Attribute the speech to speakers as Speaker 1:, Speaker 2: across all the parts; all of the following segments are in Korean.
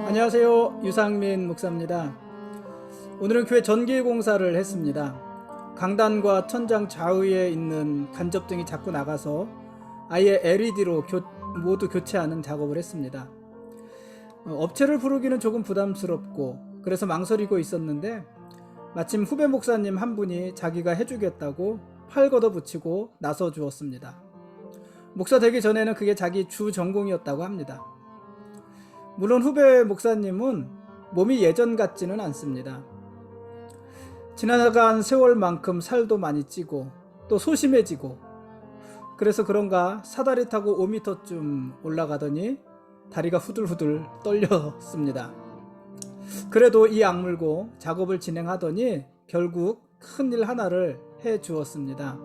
Speaker 1: 안녕하세요. 유상민 목사입니다. 오늘은 교회 전기 공사를 했습니다. 강단과 천장 좌우에 있는 간접등이 자꾸 나가서 아예 LED로 모두 교체하는 작업을 했습니다. 업체를 부르기는 조금 부담스럽고 그래서 망설이고 있었는데 마침 후배 목사님 한 분이 자기가 해주겠다고 팔 걷어붙이고 나서 주었습니다. 목사 되기 전에는 그게 자기 주 전공이었다고 합니다. 물론 후배 목사님은 몸이 예전 같지는 않습니다. 지나간 세월만큼 살도 많이 찌고 또 소심해지고, 그래서 그런가 사다리 타고 5m쯤 올라가더니 다리가 후들후들 떨렸습니다. 그래도 이 악물고 작업을 진행하더니 결국 큰일 하나를 해 주었습니다.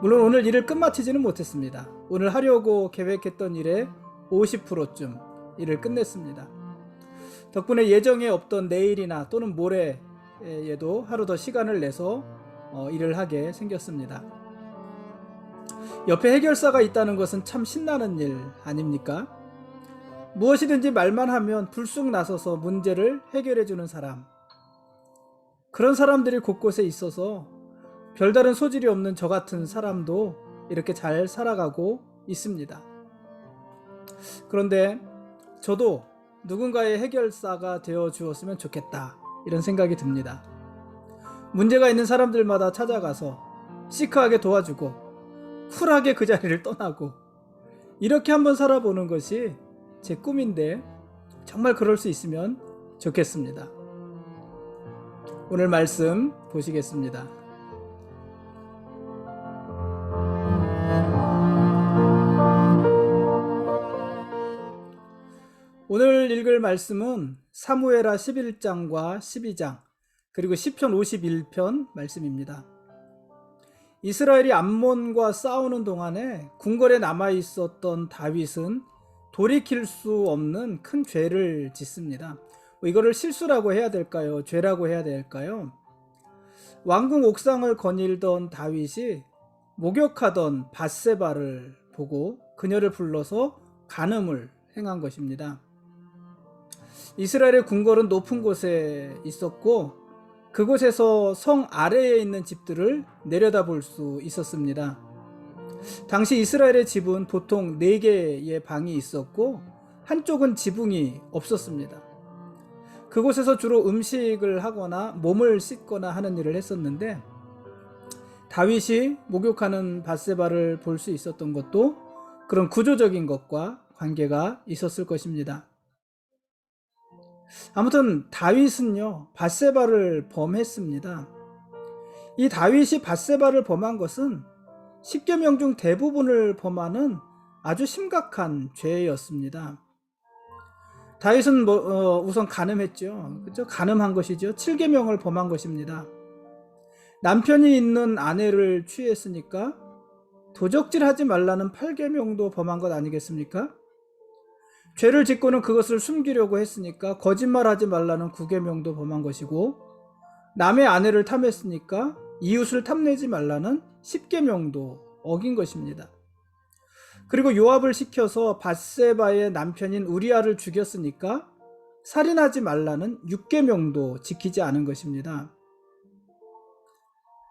Speaker 1: 물론 오늘 일을 끝마치지는 못했습니다. 오늘 하려고 계획했던 일의 50%쯤 일을 끝냈습니다. 덕분에 예정에 없던 내일이나 또는 모레에도 하루 더 시간을 내서 일을 하게 생겼습니다. 옆에 해결사가 있다는 것은 참 신나는 일 아닙니까? 무엇이든지 말만 하면 불쑥 나서서 문제를 해결해주는 사람, 그런 사람들이 곳곳에 있어서 별다른 소질이 없는 저 같은 사람도 이렇게 잘 살아가고 있습니다. 그런데 저도 누군가의 해결사가 되어 주었으면 좋겠다, 이런 생각이 듭니다. 문제가 있는 사람들마다 찾아가서 시크하게 도와주고 쿨하게 그 자리를 떠나고, 이렇게 한번 살아보는 것이 제 꿈인데 정말 그럴 수 있으면 좋겠습니다. 오늘 말씀 보시겠습니다. 오늘 읽을 말씀은 사무엘하 11장과 12장 그리고 시편 51편 말씀입니다. 이스라엘이 암몬과 싸우는 동안에 궁궐에 남아있었던 다윗은 돌이킬 수 없는 큰 죄를 짓습니다. 이거를 실수라고 해야 될까요? 죄라고 해야 될까요? 왕궁 옥상을 거닐던 다윗이 목욕하던 밧세바를 보고 그녀를 불러서 간음을 행한 것입니다. 이스라엘의 궁궐은 높은 곳에 있었고 그곳에서 성 아래에 있는 집들을 내려다볼 수 있었습니다. 당시 이스라엘의 집은 보통 4개의 방이 있었고 한쪽은 지붕이 없었습니다. 그곳에서 주로 음식을 하거나 몸을 씻거나 하는 일을 했었는데, 다윗이 목욕하는 밧세바를 볼 수 있었던 것도 그런 구조적인 것과 관계가 있었을 것입니다. 아무튼 다윗은요, 밧세바를 범했습니다. 이 다윗이 밧세바를 범한 것은 10계명 중 대부분을 범하는 아주 심각한 죄였습니다. 다윗은 우선 간음했죠. 그렇죠? 간음한 것이죠. 7계명을 범한 것입니다. 남편이 있는 아내를 취했으니까 도적질하지 말라는 8계명도 범한 것 아니겠습니까? 죄를 짓고는 그것을 숨기려고 했으니까 거짓말하지 말라는 9계명도 범한 것이고, 남의 아내를 탐했으니까 이웃을 탐내지 말라는 10계명도 어긴 것입니다. 그리고 요압을 시켜서 밧세바의 남편인 우리아를 죽였으니까 살인하지 말라는 6계명도 지키지 않은 것입니다.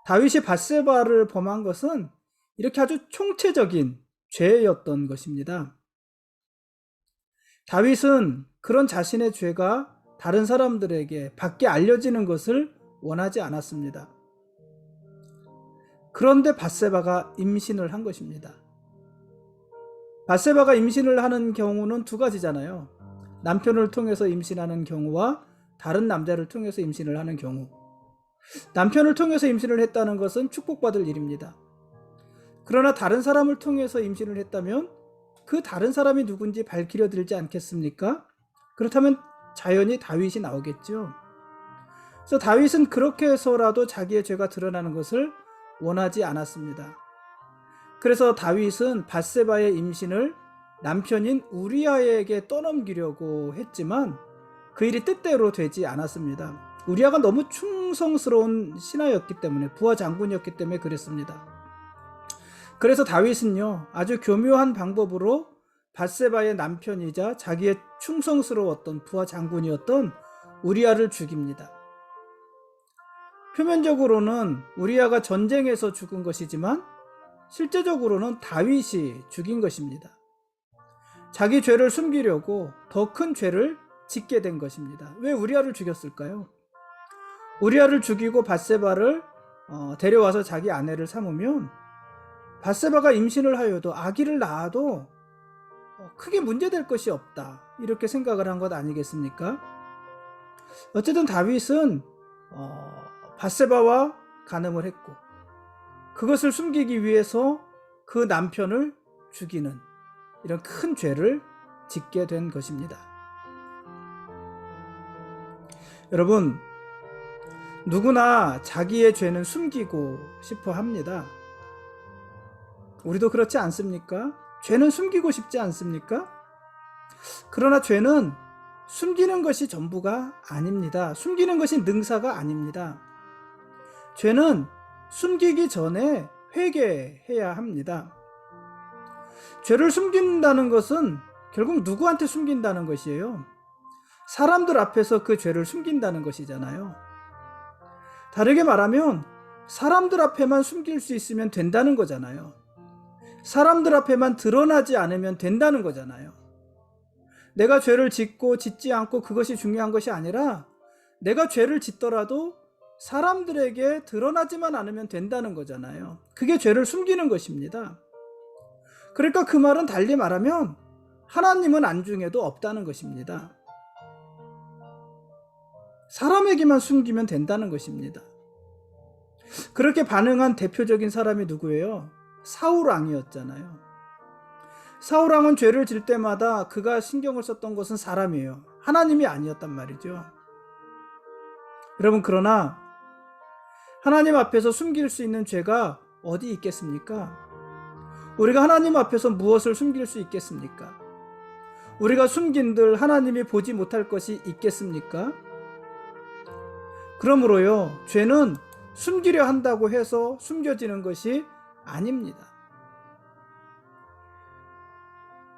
Speaker 1: 다윗이 밧세바를 범한 것은 이렇게 아주 총체적인 죄였던 것입니다. 다윗은 그런 자신의 죄가 다른 사람들에게 밖에 알려지는 것을 원하지 않았습니다. 그런데 밧세바가 임신을 한 것입니다. 밧세바가 임신을 하는 경우는 두 가지잖아요. 남편을 통해서 임신하는 경우와 다른 남자를 통해서 임신을 하는 경우. 남편을 통해서 임신을 했다는 것은 축복받을 일입니다. 그러나 다른 사람을 통해서 임신을 했다면 그 다른 사람이 누군지 밝히려 들지 않겠습니까? 그렇다면 자연히 다윗이 나오겠죠. 그래서 다윗은 그렇게 해서라도 자기의 죄가 드러나는 것을 원하지 않았습니다. 그래서 다윗은 밧세바의 임신을 남편인 우리아에게 떠넘기려고 했지만 그 일이 뜻대로 되지 않았습니다. 우리아가 너무 충성스러운 신하였기 때문에, 부하 장군이었기 때문에 그랬습니다. 그래서 다윗은요, 아주 교묘한 방법으로 밧세바의 남편이자 자기의 충성스러웠던 부하 장군이었던 우리아를 죽입니다. 표면적으로는 우리아가 전쟁에서 죽은 것이지만 실제적으로는 다윗이 죽인 것입니다. 자기 죄를 숨기려고 더 큰 죄를 짓게 된 것입니다. 왜 우리아를 죽였을까요? 우리아를 죽이고 밧세바를 데려와서 자기 아내를 삼으면 밧세바가 임신을 하여도 아기를 낳아도 크게 문제될 것이 없다, 이렇게 생각을 한 것 아니겠습니까? 어쨌든 다윗은 밧세바와 간음을 했고 그것을 숨기기 위해서 그 남편을 죽이는 이런 큰 죄를 짓게 된 것입니다. 여러분, 누구나 자기의 죄는 숨기고 싶어 합니다. 우리도 그렇지 않습니까? 죄는 숨기고 싶지 않습니까? 그러나 죄는 숨기는 것이 전부가 아닙니다. 숨기는 것이 능사가 아닙니다. 죄는 숨기기 전에 회개해야 합니다. 죄를 숨긴다는 것은 결국 누구한테 숨긴다는 것이에요? 사람들 앞에서 그 죄를 숨긴다는 것이잖아요. 다르게 말하면 사람들 앞에만 숨길 수 있으면 된다는 거잖아요. 사람들 앞에만 드러나지 않으면 된다는 거잖아요. 내가 죄를 짓고 짓지 않고 그것이 중요한 것이 아니라 내가 죄를 짓더라도 사람들에게 드러나지만 않으면 된다는 거잖아요. 그게 죄를 숨기는 것입니다. 그러니까 그 말은 달리 말하면 하나님은 안중에도 없다는 것입니다. 사람에게만 숨기면 된다는 것입니다. 그렇게 반응한 대표적인 사람이 누구예요? 사울 왕이었잖아요. 사울 왕은 죄를 질 때마다 그가 신경을 썼던 것은 사람이에요. 하나님이 아니었단 말이죠. 여러분, 그러나 하나님 앞에서 숨길 수 있는 죄가 어디 있겠습니까? 우리가 하나님 앞에서 무엇을 숨길 수 있겠습니까? 우리가 숨긴들 하나님이 보지 못할 것이 있겠습니까? 그러므로요, 죄는 숨기려 한다고 해서 숨겨지는 것이 아닙니다.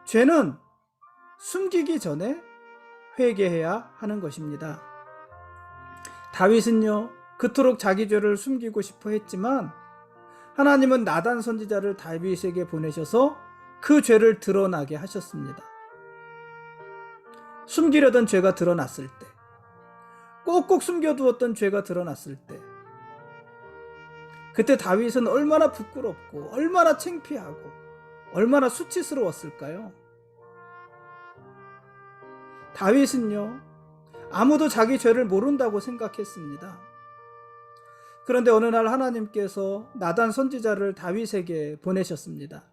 Speaker 1: 죄는 숨기기 전에 회개해야 하는 것입니다. 다윗은요, 그토록 자기 죄를 숨기고 싶어 했지만 하나님은 나단 선지자를 다윗에게 보내셔서 그 죄를 드러나게 하셨습니다. 숨기려던 죄가 드러났을 때, 꼭꼭 숨겨두었던 죄가 드러났을 때, 그때 다윗은 얼마나 부끄럽고 얼마나 창피하고 얼마나 수치스러웠을까요? 다윗은요, 아무도 자기 죄를 모른다고 생각했습니다. 그런데 어느 날 하나님께서 나단 선지자를 다윗에게 보내셨습니다.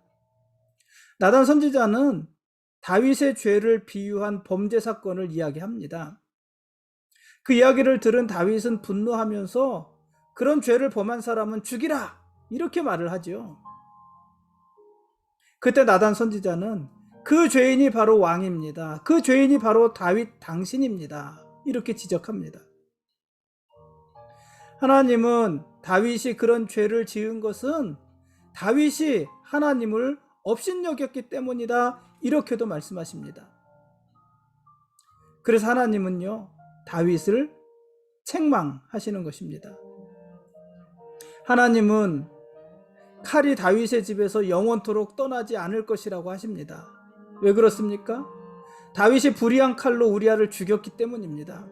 Speaker 1: 나단 선지자는 다윗의 죄를 비유한 범죄 사건을 이야기합니다. 그 이야기를 들은 다윗은 분노하면서 그런 죄를 범한 사람은 죽이라, 이렇게 말을 하죠. 그때 나단 선지자는 그 죄인이 바로 왕입니다. 그 죄인이 바로 다윗 당신입니다, 이렇게 지적합니다. 하나님은 다윗이 그런 죄를 지은 것은 다윗이 하나님을 업신여겼기 때문이다, 이렇게도 말씀하십니다. 그래서 하나님은요, 다윗을 책망하시는 것입니다. 하나님은 칼이 다윗의 집에서 영원토록 떠나지 않을 것이라고 하십니다. 왜 그렇습니까? 다윗이 불의한 칼로 우리아를 죽였기 때문입니다.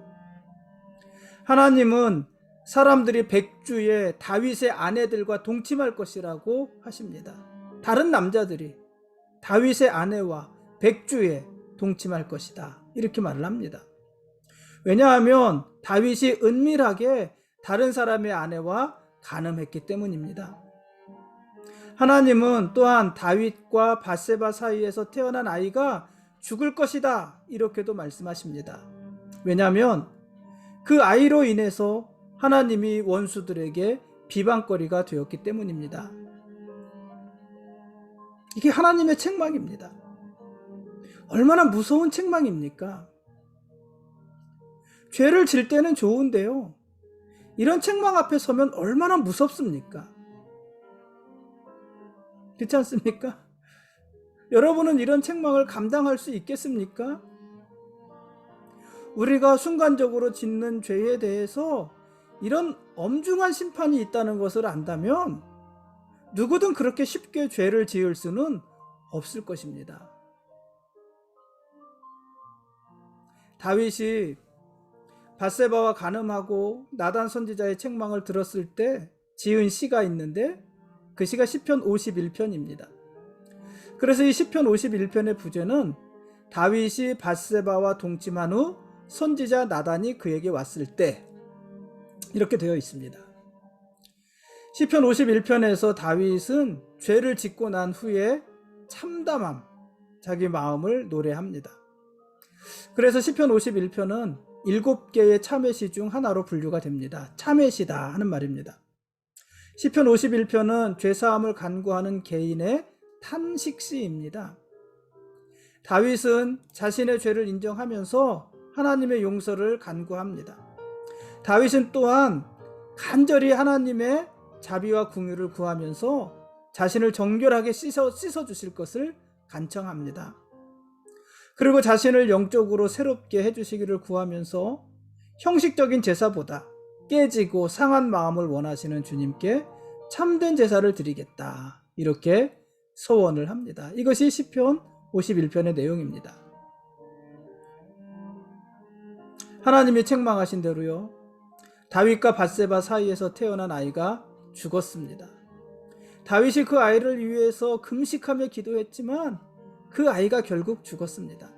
Speaker 1: 하나님은 사람들이 백주에 다윗의 아내들과 동침할 것이라고 하십니다. 다른 남자들이 다윗의 아내와 백주에 동침할 것이다, 이렇게 말을 합니다. 왜냐하면 다윗이 은밀하게 다른 사람의 아내와 간음했기 때문입니다. 하나님은 또한 다윗과 밧세바 사이에서 태어난 아이가 죽을 것이다, 이렇게도 말씀하십니다. 왜냐하면 그 아이로 인해서 하나님이 원수들에게 비방거리가 되었기 때문입니다. 이게 하나님의 책망입니다. 얼마나 무서운 책망입니까? 죄를 질 때는 좋은데요, 이런 책망 앞에 서면 얼마나 무섭습니까? 그렇지 않습니까? 여러분은 이런 책망을 감당할 수 있겠습니까? 우리가 순간적으로 짓는 죄에 대해서 이런 엄중한 심판이 있다는 것을 안다면 누구든 그렇게 쉽게 죄를 지을 수는 없을 것입니다. 다윗이 밧세바와 간음하고 나단 선지자의 책망을 들었을 때 지은 시가 있는데 그 시가 시편 51편입니다. 그래서 이 시편 51편의 부제는 다윗이 밧세바와 동침한 후 선지자 나단이 그에게 왔을 때 이렇게 되어 있습니다. 시편 51편에서 다윗은 죄를 짓고 난 후에 참담함, 자기 마음을 노래합니다. 그래서 시편 51편은 7개의 참회시 중 하나로 분류가 됩니다. 참회시다 하는 말입니다. 시편 51편은 죄사함을 간구하는 개인의 탄식시입니다. 다윗은 자신의 죄를 인정하면서 하나님의 용서를 간구합니다. 다윗은 또한 간절히 하나님의 자비와 긍휼을 구하면서 자신을 정결하게 씻어 주실 것을 간청합니다. 그리고 자신을 영적으로 새롭게 해주시기를 구하면서 형식적인 제사보다 깨지고 상한 마음을 원하시는 주님께 참된 제사를 드리겠다, 이렇게 소원을 합니다. 이것이 시편 51편의 내용입니다. 하나님이 책망하신 대로요, 다윗과 밧세바 사이에서 태어난 아이가 죽었습니다. 다윗이 그 아이를 위해서 금식하며 기도했지만 그 아이가 결국 죽었습니다.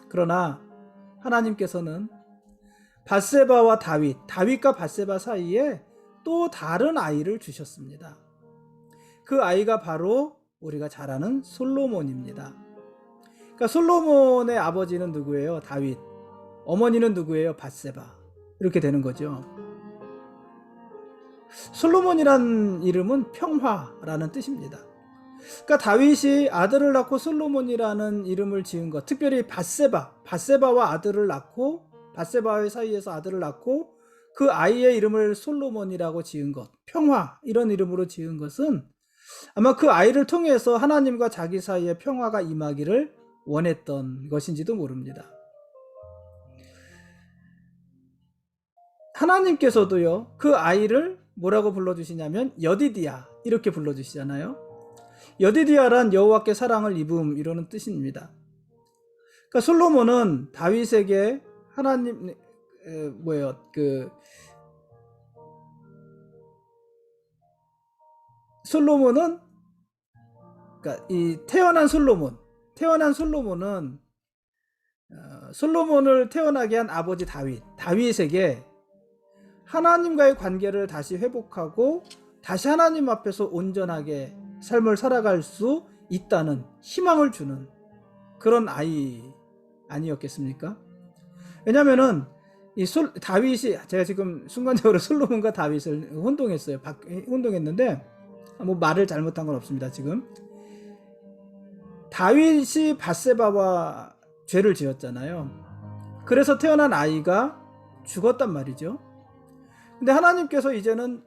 Speaker 1: 그러나 하나님께서는 밧세바와 다윗과 밧세바 사이에 또 다른 아이를 주셨습니다. 그 아이가 바로 우리가 잘 아는 솔로몬입니다. 그러니까 솔로몬의 아버지는 누구예요? 다윗. 어머니는 누구예요? 밧세바. 이렇게 되는 거죠. 솔로몬이란 이름은 평화라는 뜻입니다. 그러니까 다윗이 아들을 낳고 솔로몬이라는 이름을 지은 것, 특별히 밧세바와 아들을 낳고 밧세바의 사이에서 아들을 낳고 그 아이의 이름을 솔로몬이라고 지은 것, 평화, 이런 이름으로 지은 것은 아마 그 아이를 통해서 하나님과 자기 사이에 평화가 임하기를 원했던 것인지도 모릅니다. 하나님께서도요, 그 아이를 뭐라고 불러주시냐면 여디디야, 이렇게 불러주시잖아요. 여디디야란 여호와께 사랑을 입음, 이러는 뜻입니다. 그러니까 솔로몬은 다윗에게 하나님 솔로몬은, 그러니까 이 태어난 솔로몬은 솔로몬을 태어나게 한 아버지 다윗에게 하나님과의 관계를 다시 회복하고 다시 하나님 앞에서 온전하게 삶을 살아갈 수 있다는 희망을 주는 그런 아이 아니었겠습니까? 왜냐면은 다윗이, 제가 지금 순간적으로 솔로몬과 다윗을 혼동했는데 뭐 말을 잘못한 건 없습니다. 지금 다윗이 밧세바와 죄를 지었잖아요. 그래서 태어난 아이가 죽었단 말이죠. 근데 하나님께서 이제는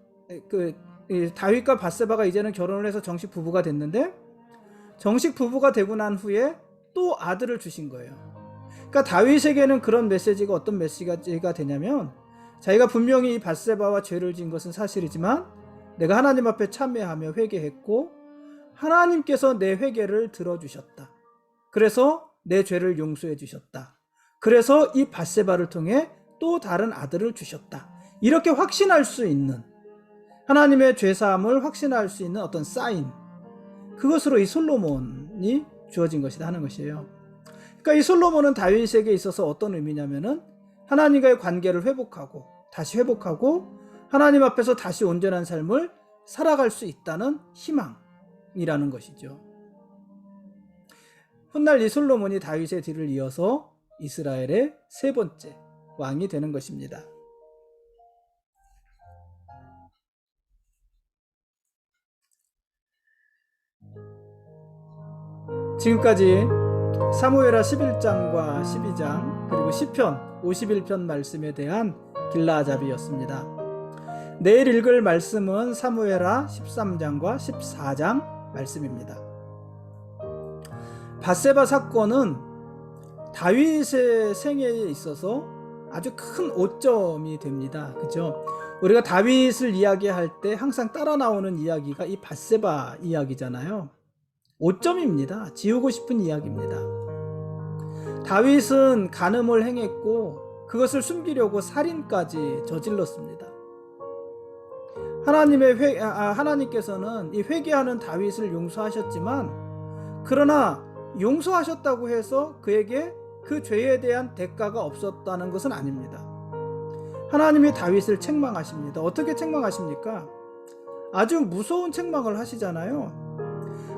Speaker 1: 다윗과 밧세바가 이제는 결혼을 해서 정식 부부가 됐는데, 정식 부부가 되고 난 후에 또 아들을 주신 거예요. 그러니까 다윗에게는 그런 메시지가 어떤 메시지가 되냐면, 자기가 분명히 이 밧세바와 죄를 지은 것은 사실이지만 내가 하나님 앞에 참회하며 회개했고 하나님께서 내 회개를 들어주셨다. 그래서 내 죄를 용서해 주셨다. 그래서 이 밧세바를 통해 또 다른 아들을 주셨다. 이렇게 확신할 수 있는, 하나님의 죄사함을 확신할 수 있는 어떤 사인, 그것으로 이 솔로몬이 주어진 것이다 하는 것이에요. 그러니까 이 솔로몬은 다윗에게 있어서 어떤 의미냐면은 하나님과의 관계를 다시 회복하고 하나님 앞에서 다시 온전한 삶을 살아갈 수 있다는 희망이라는 것이죠. 훗날 이 솔로몬이 다윗의 뒤를 이어서 이스라엘의 세 번째 왕이 되는 것입니다. 지금까지 사무엘하 11장과 12장 그리고 시편 51편 말씀에 대한 길라잡이였습니다. 내일 읽을 말씀은 사무엘하 13장과 14장 말씀입니다. 밧세바 사건은 다윗의 생애에 있어서 아주 큰 오점이 됩니다. 그죠? 우리가 다윗을 이야기할 때 항상 따라 나오는 이야기가 이 밧세바 이야기잖아요. 오점입니다. 지우고 싶은 이야기입니다. 다윗은 간음을 행했고 그것을 숨기려고 살인까지 저질렀습니다. 하나님께서는 이 회개하는 다윗을 용서하셨지만, 그러나 용서하셨다고 해서 그에게 그 죄에 대한 대가가 없었다는 것은 아닙니다. 하나님이 다윗을 책망하십니다. 어떻게 책망하십니까? 아주 무서운 책망을 하시잖아요.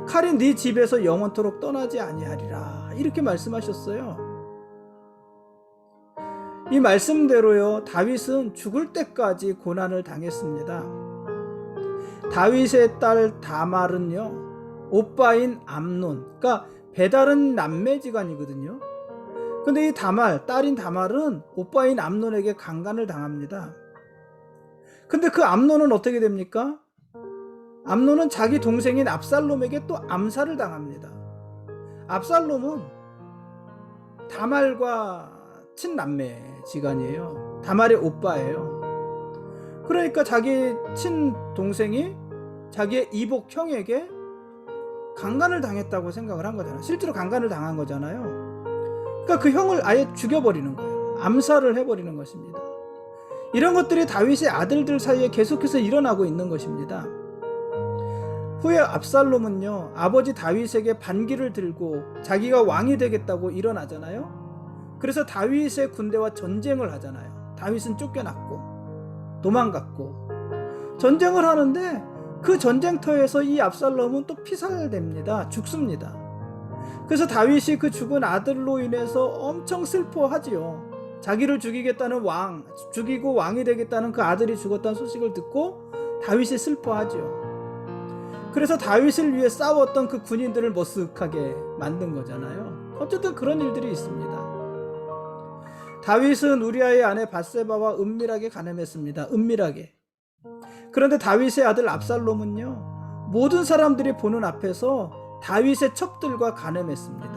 Speaker 1: 칼이 네 집에서 영원토록 떠나지 아니하리라, 이렇게 말씀하셨어요. 이 말씀대로요, 다윗은 죽을 때까지 고난을 당했습니다. 다윗의 딸 다말은요, 오빠인 암논, 그러니까 배다른 남매지간이거든요. 근데 이 딸인 다말은 오빠인 암논에게 강간을 당합니다. 근데 그 암논은 어떻게 됩니까? 암논은 자기 동생인 압살롬에게 또 암살을 당합니다. 압살롬은 다말과 친남매지간이에요. 다말의 오빠예요. 그러니까 자기 친동생이 자기의 이복 형에게 강간을 당했다고 생각을 한 거잖아요. 실제로 강간을 당한 거잖아요. 그러니까 그 형을 아예 죽여버리는 거예요. 암살을 해버리는 것입니다. 이런 것들이 다윗의 아들들 사이에 계속해서 일어나고 있는 것입니다. 후에 압살롬은요, 아버지 다윗에게 반기를 들고 자기가 왕이 되겠다고 일어나잖아요. 그래서 다윗의 군대와 전쟁을 하잖아요. 다윗은 쫓겨났고 도망갔고 전쟁을 하는데, 그 전쟁터에서 이 압살롬은 또 피살됩니다. 죽습니다. 그래서 다윗이 그 죽은 아들로 인해서 엄청 슬퍼하지요. 자기를 죽이고 왕이 되겠다는 그 아들이 죽었다는 소식을 듣고 다윗이 슬퍼하지요. 그래서 다윗을 위해 싸웠던 그 군인들을 머쓱하게 만든 거잖아요. 어쨌든 그런 일들이 있습니다. 다윗은 우리아의 아내 밧세바와 은밀하게 간음했습니다. 은밀하게. 그런데 다윗의 아들 압살롬은요, 모든 사람들이 보는 앞에서 다윗의 첩들과 간음했습니다.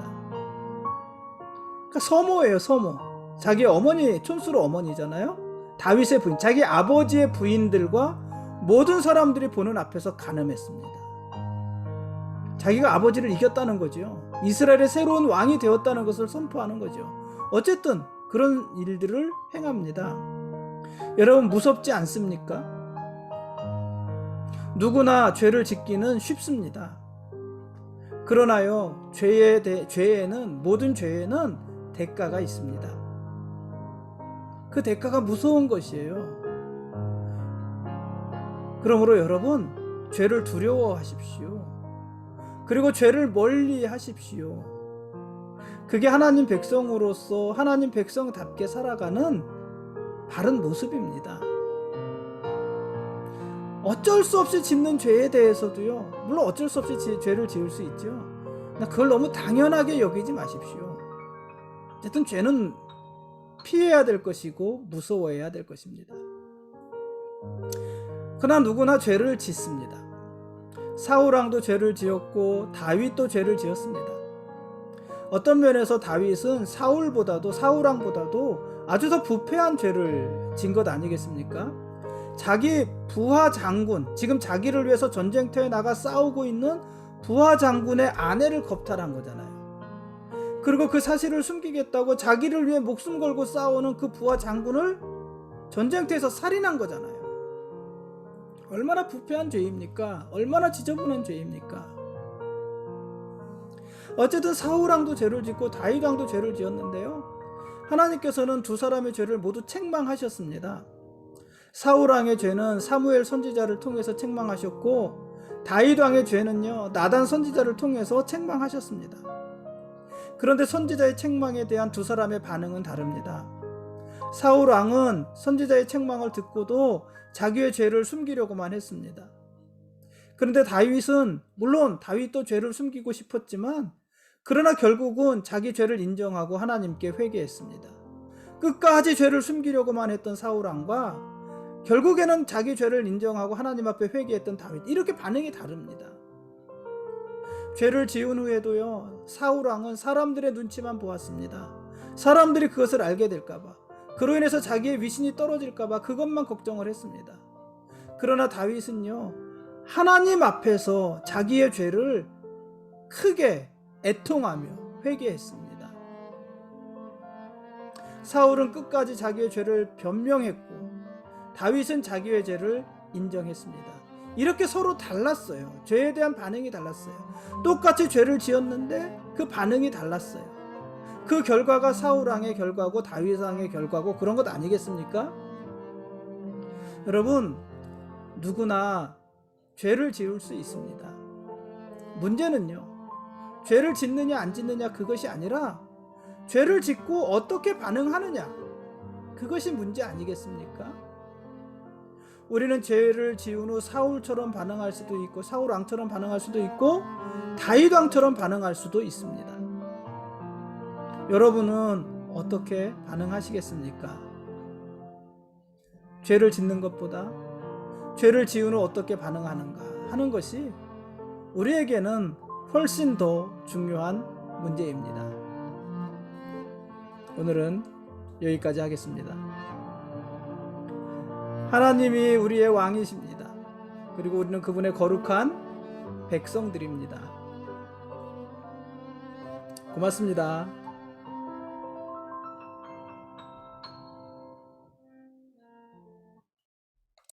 Speaker 1: 그러니까 서모예요, 서모. 자기 어머니, 촌수로 어머니잖아요. 다윗의 부인, 자기 아버지의 부인들과 모든 사람들이 보는 앞에서 간음했습니다. 자기가 아버지를 이겼다는 거죠. 이스라엘의 새로운 왕이 되었다는 것을 선포하는 거죠. 어쨌든 그런 일들을 행합니다. 여러분, 무섭지 않습니까? 누구나 죄를 짓기는 쉽습니다. 그러나요, 모든 죄에는 대가가 있습니다. 그 대가가 무서운 것이에요. 그러므로 여러분, 죄를 두려워하십시오. 그리고 죄를 멀리 하십시오. 그게 하나님 백성으로서 하나님 백성답게 살아가는 바른 모습입니다. 어쩔 수 없이 짓는 죄에 대해서도요, 물론 어쩔 수 없이 죄를 지을 수 있죠. 그걸 너무 당연하게 여기지 마십시오. 어쨌든 죄는 피해야 될 것이고 무서워해야 될 것입니다. 그러나 누구나 죄를 짓습니다. 사울왕도 죄를 지었고 다윗도 죄를 지었습니다. 어떤 면에서 다윗은 사울왕보다도 아주 더 부패한 죄를 진 것 아니겠습니까? 자기 부하 장군, 지금 자기를 위해서 전쟁터에 나가 싸우고 있는 부하 장군의 아내를 겁탈한 거잖아요. 그리고 그 사실을 숨기겠다고 자기를 위해 목숨 걸고 싸우는 그 부하 장군을 전쟁터에서 살인한 거잖아요. 얼마나 부패한 죄입니까? 얼마나 지저분한 죄입니까? 어쨌든 사울왕도 죄를 짓고 다윗왕도 죄를 지었는데요, 하나님께서는 두 사람의 죄를 모두 책망하셨습니다. 사울왕의 죄는 사무엘 선지자를 통해서 책망하셨고, 다윗왕의 죄는요, 나단 선지자를 통해서 책망하셨습니다. 그런데 선지자의 책망에 대한 두 사람의 반응은 다릅니다. 사울왕은 선지자의 책망을 듣고도 자기의 죄를 숨기려고만 했습니다. 그런데 다윗은, 물론 다윗도 죄를 숨기고 싶었지만, 그러나 결국은 자기 죄를 인정하고 하나님께 회개했습니다. 끝까지 죄를 숨기려고만 했던 사울왕과 결국에는 자기 죄를 인정하고 하나님 앞에 회개했던 다윗, 이렇게 반응이 다릅니다. 죄를 지은 후에도요, 사울 왕은 사람들의 눈치만 보았습니다. 사람들이 그것을 알게 될까봐, 그로 인해서 자기의 위신이 떨어질까봐 그것만 걱정을 했습니다. 그러나 다윗은요, 하나님 앞에서 자기의 죄를 크게 애통하며 회개했습니다. 사울은 끝까지 자기의 죄를 변명했고, 다윗은 자기의 죄를 인정했습니다. 이렇게 서로 달랐어요. 죄에 대한 반응이 달랐어요. 똑같이 죄를 지었는데 그 반응이 달랐어요. 그 결과가 사울 왕의 결과고 다윗 왕의 결과고 그런 것 아니겠습니까? 여러분, 누구나 죄를 지을 수 있습니다. 문제는요, 죄를 짓느냐 안 짓느냐 그것이 아니라 죄를 짓고 어떻게 반응하느냐, 그것이 문제 아니겠습니까? 우리는 죄를 지은 후 사울처럼 반응할 수도 있고, 사울 왕처럼 반응할 수도 있고, 다윗 왕처럼 반응할 수도 있습니다. 여러분은 어떻게 반응하시겠습니까? 죄를 짓는 것보다 죄를 지은 후 어떻게 반응하는가 하는 것이 우리에게는 훨씬 더 중요한 문제입니다. 오늘은 여기까지 하겠습니다. 하나님이 우리의 왕이십니다. 그리고 우리는 그분의 거룩한 백성들입니다. 고맙습니다.